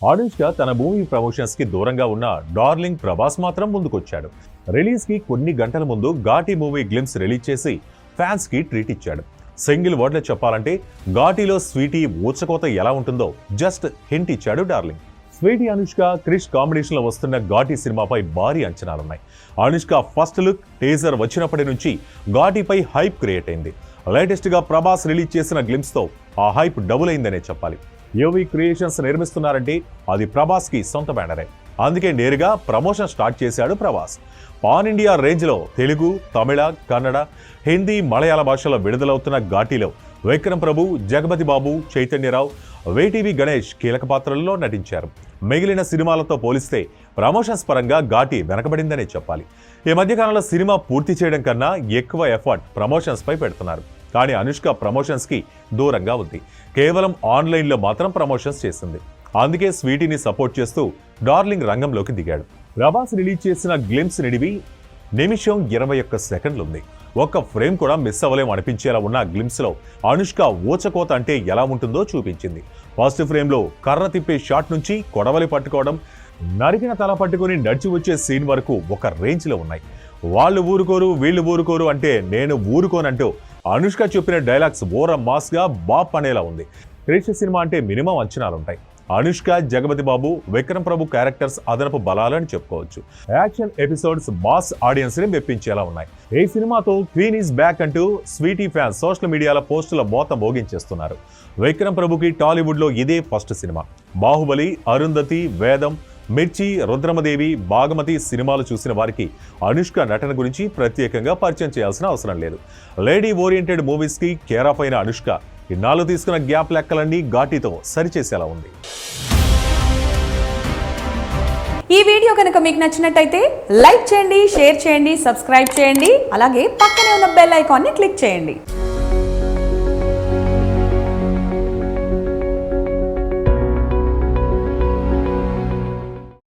అనుష్క తన movie promotions కి దూరంగా ఉన్న డార్లింగ్ ప్రభాస్ మాత్రం ముందుకొచ్చాడు. రిలీజ్ కి కొన్ని గంటల ముందు ఘాటీ మూవీ గ్లిమ్స్ రిలీజ్ చేసి ఫ్యాన్స్ కి ట్రీట్ ఇచ్చాడు. సింగిల్ వర్డ్ లో చెప్పాలంటే ఘాటీలో స్వీటీ ఊచకోత ఎలా ఉంటుందో జస్ట్ హింట్ ఇచ్చాడు darling. Sweety Anushka Krish combination లో వస్తున్న ఘాటీ సినిమాపై భారీ అంచనాలున్నాయి. అనుష్క ఫస్ట్ లుక్ టీజర్ వచ్చినప్పటి నుంచి ఘాటీపై హైప్ క్రియేట్ అయింది. లేటెస్ట్ గా ప్రభాస్ రిలీజ్ చేసిన గ్లిమ్స్ తో ఆ హైప్ డబుల్ అయిందనే చెప్పాలి. యువి క్రియేషన్స్ నిర్మిస్తున్నారంటే అది ప్రభాస్ కి సొంత బ్యానరే. అందుకే నేరుగా ప్రమోషన్ స్టార్ట్ చేశాడు ప్రభాస్. పాన్ ఇండియా రేంజ్ లో తెలుగు, తమిళ, కన్నడ, హిందీ, మలయాళ భాషలో విడుదలవుతున్న ఘాటీలో విక్రమ్ ప్రభు, జగపతి బాబు, చైతన్యరావు, వేటీవీ గణేష్ కీలక పాత్రల్లో నటించారు. మిగిలిన సినిమాలతో పోలిస్తే ప్రమోషన్స్ పరంగా ఘాటీ వెనకబడిందనే చెప్పాలి. ఈ మధ్యకాలంలో సినిమా పూర్తి చేయడం కన్నా ఎక్కువ ఎఫర్ట్ ప్రమోషన్స్ పై పెడుతున్నారు. కానీ అనుష్క ప్రమోషన్స్ కి దూరంగా ఉంది. కేవలం ఆన్లైన్లో మాత్రం ప్రమోషన్స్ చేసింది. అందుకే స్వీటీని సపోర్ట్ చేస్తూ డార్లింగ్ రంగంలోకి దిగాడు. ప్రభాస్ రిలీజ్ చేసిన గ్లిమ్స్ నిడివి నిమిషం 21 సెకండ్లు ఉంది. ఒక్క ఫ్రేమ్ కూడా మిస్ అవ్వలేం అనిపించేలా ఉన్న గ్లిమ్స్ లో అనుష్క ఊచకోత అంటే ఎలా ఉంటుందో చూపించింది. ఫస్ట్ ఫ్రేమ్ లో కర్ర తిప్పే షాట్ నుంచి కొడవలి పట్టుకోవడం, నరికిన తల పట్టుకుని నడిచి వచ్చే సీన్ వరకు ఒక రేంజ్ లో ఉన్నాయి. వాళ్ళు ఊరుకోరు, వీళ్ళు ఊరుకోరు అంటే నేను ఊరుకోనంటూ అనుష్క చెప్పిన డైలాగ్స్ ఓర మాస్ గా బాప్ అనేలా ఉంది. క్రిష్ సినిమా అంటే మినిమం అంచనాలుంటాయి. అనుష్క, జగపతి బాబు, విక్రమ్ ప్రభు క్యారెక్టర్స్ అదనపు బలాలని చెప్పుకోవచ్చు. యాక్షన్ ఎపిసోడ్స్ మాస్ ఆడియన్స్ ని మెప్పించేలా ఉన్నాయి. ఈ సినిమాతో క్వీన్ ఈజ్ బ్యాక్ అంటూ స్వీటీ ఫ్యాన్స్ సోషల్ మీడియాలో పోస్టుల మోత మోగించేస్తున్నారు. విక్రమ్ ప్రభుకి టాలీవుడ్ లో ఇదే ఫస్ట్ సినిమా. బాహుబలి, అరుంధతి, వేదం, మిర్చి, రుద్రమదేవి, భాగమతి సినిమాలు చూసిన వారికి అనుష్క నటన గురించి ప్రత్యేకంగా పరిచయం చేయాల్సిన అవసరం లేదు. లేడీ ఓరియంటెడ్ మూవీస్ కి కేర్ ఆఫ్ అయిన అనుష్క ఇన్నాళ్ళు తీసుకున్న గ్యాప్ లెక్కలన్నీ ఘాటీతో సరిచేసేలా ఉంది. ఈ వీడియో కనుక మీకు నచ్చినట్టయితే లైక్ చేయండి, షేర్ చేయండి, సబ్స్క్రైబ్ చేయండి. అలాగే పక్కనే ఉన్న బెల్ ఐకాన్ని క్లిక్ చేయండి.